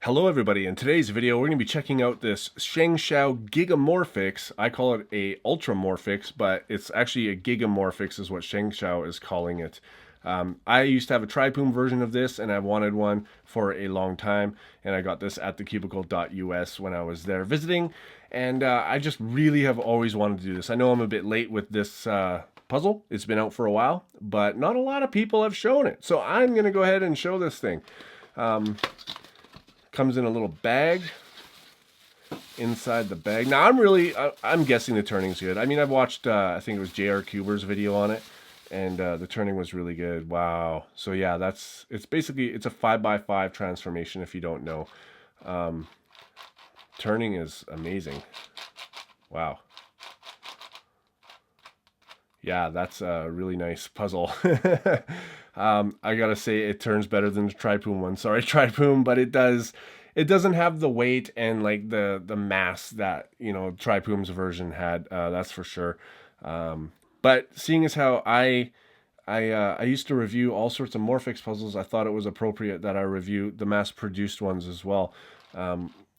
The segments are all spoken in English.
Hello everybody, in today's video we're going to be checking out this ShengShou Gigamorphix. I call it a Ultramorphix, but it's actually a Gigamorphix is what ShengShou is calling it. I used to have a Tripoom version of this and I wanted one for a long time, and I got this at the Cubicle.us when I was there visiting, and I just really have always wanted to do this. I know I'm a bit late with this puzzle. It's been out for a while, but not a lot of people have shown it. So I'm going to go ahead and show this thing. Comes in a little bag. Inside the bag. Now I'm guessing the turning's good. I mean, I've watched, I think it was JR Cuber's video on it, and the turning was really good. Wow. So yeah, it's basically, it's a 5x5 transformation if you don't know. Turning is amazing. Wow. Yeah, that's a really nice puzzle. I gotta say it turns better than the Tripoom one. Sorry, Tripoom, but it doesn't have the weight and like the mass that, you know, Tripoom's version had. That's for sure. But seeing as how I used to review all sorts of Morphix puzzles, I thought it was appropriate that I review the mass-produced ones as well.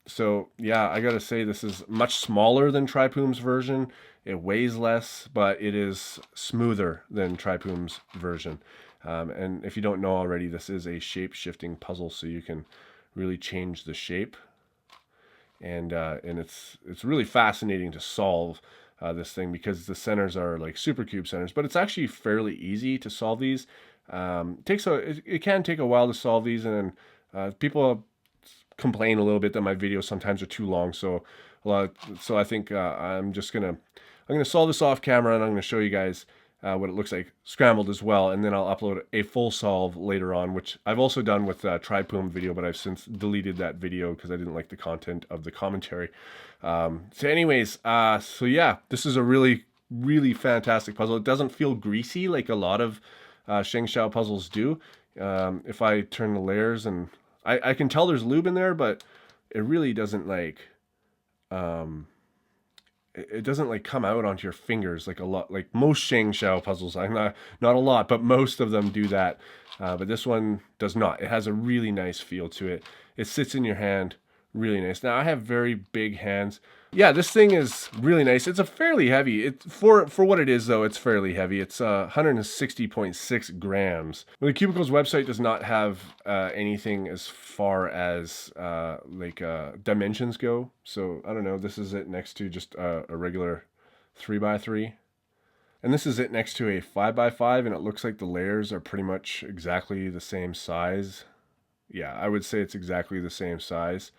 So yeah, I gotta say this is much smaller than Tripoom's version. It weighs less, but it is smoother than Tripoom's version. And if you don't know already, this is a shape-shifting puzzle, so you can really change the shape. And it's really fascinating to solve this thing because the centers are like supercube centers, but it's actually fairly easy to solve these. It can take a while to solve these, and people complain a little bit that my videos sometimes are too long. So I think I'm gonna solve this off camera, and I'm gonna show you guys what it looks like scrambled as well, and then I'll upload a full solve later on, which I've also done with a Tripoom video, but I've since deleted that video because I didn't like the content of the commentary. So anyways, so yeah, this is a really, really fantastic puzzle. It doesn't feel greasy like a lot of ShengShou puzzles do. If I turn the layers, and I can tell there's lube in there, but it really doesn't like... it doesn't like come out onto your fingers like a lot, like most ShengShou puzzles. I'm not a lot, but most of them do that. But this one does not. It has a really nice feel to it. It sits in your hand really nice. Now I have very big hands. Yeah, this thing is really nice. It's a fairly heavy. For what it is though, it's fairly heavy. It's 160.6 grams. Well, the Cubicle's website does not have anything as far as dimensions go. So I don't know. This is it next to just a regular 3x3. And this is it next to a 5x5, and it looks like the layers are pretty much exactly the same size. Yeah, I would say it's exactly the same size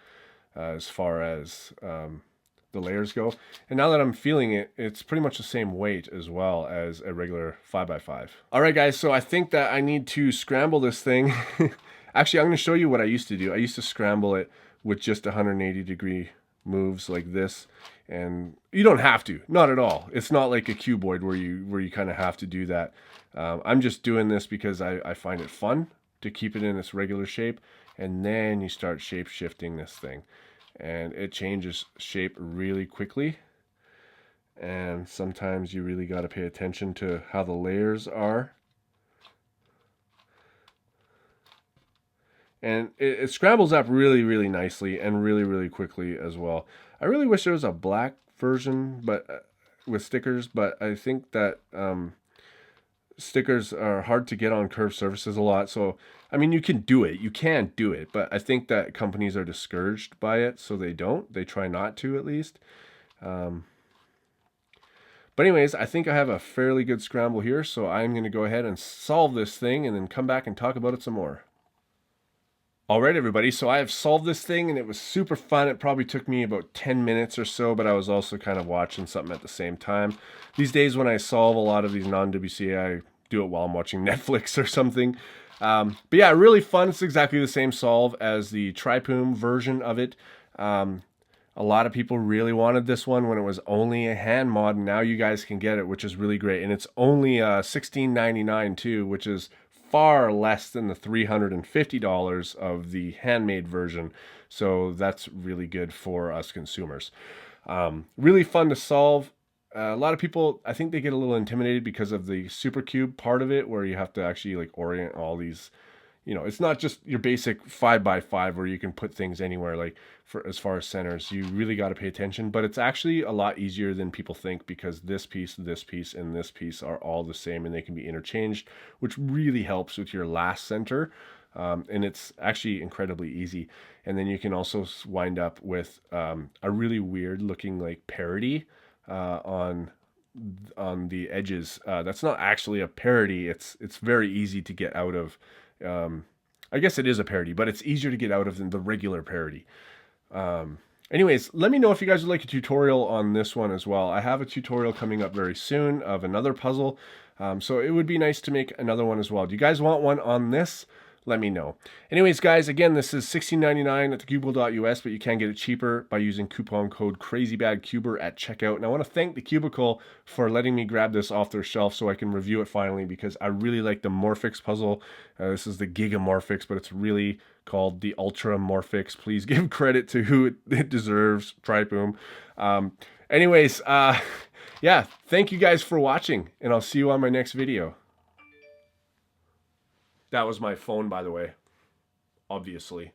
as far as the layers go. And now that I'm feeling it, it's pretty much the same weight as well as a regular 5x5. All right, guys, so I think that I need to scramble this thing. Actually, I'm going to show you what I used to do. I used to scramble it with just 180-degree moves like this. And you don't have to, not at all. It's not like a cuboid where you kind of have to do that. I'm just doing this because I find it fun to keep it in its regular shape, and then you start shape shifting this thing, and it changes shape really quickly. And sometimes you really got to pay attention to how the layers are. And it scrambles up really, really nicely and really, really quickly as well. I really wish there was a black version, but with stickers, but I think that stickers are hard to get on curved surfaces a lot. So, I mean, you can do it, but I think that companies are discouraged by it, so they try not to, at least. But anyways, I think I have a fairly good scramble here, so I'm going to go ahead and solve this thing and then come back and talk about it some more. Alright everybody, so I have solved this thing and it was super fun. It probably took me about 10 minutes or so, but I was also kind of watching something at the same time. These days when I solve a lot of these non-WCA, I do it while I'm watching Netflix or something. But yeah, really fun. It's exactly the same solve as the Tripoom version of it. A lot of people really wanted this one when it was only a hand mod, and now you guys can get it, which is really great. And it's only $16.99 too, which is far less than the $350 of the handmade version. So that's really good for us consumers. Really fun to solve. A lot of people, I think they get a little intimidated because of the supercube part of it, where you have to actually like orient all these, it's not just your basic 5x5 where you can put things anywhere, like for as far as centers. You really got to pay attention, but it's actually a lot easier than people think, because this piece, and this piece are all the same, and they can be interchanged, which really helps with your last center. And it's actually incredibly easy. And then you can also wind up with a really weird looking like parody on the edges. That's not actually a parody. It's very easy to get out of. I guess it is a parody, but it's easier to get out of than the regular parody. Anyways, let me know if you guys would like a tutorial on this one as well. I have a tutorial coming up very soon of another puzzle. So it would be nice to make another one as well. Do you guys want one on this? Let me know. Anyways, guys, again, this is $16.99 at thecubicle.us, but you can get it cheaper by using coupon code CrazyBadCuber at checkout. And I want to thank the Cubicle for letting me grab this off their shelf so I can review it finally, because I really like the Morphix puzzle. This is the Gigamorphix, but it's really called the Ultra Morphix. Please give credit to who it deserves, TriBoom. Anyways, yeah, thank you guys for watching, and I'll see you on my next video. That was my phone, by the way, obviously.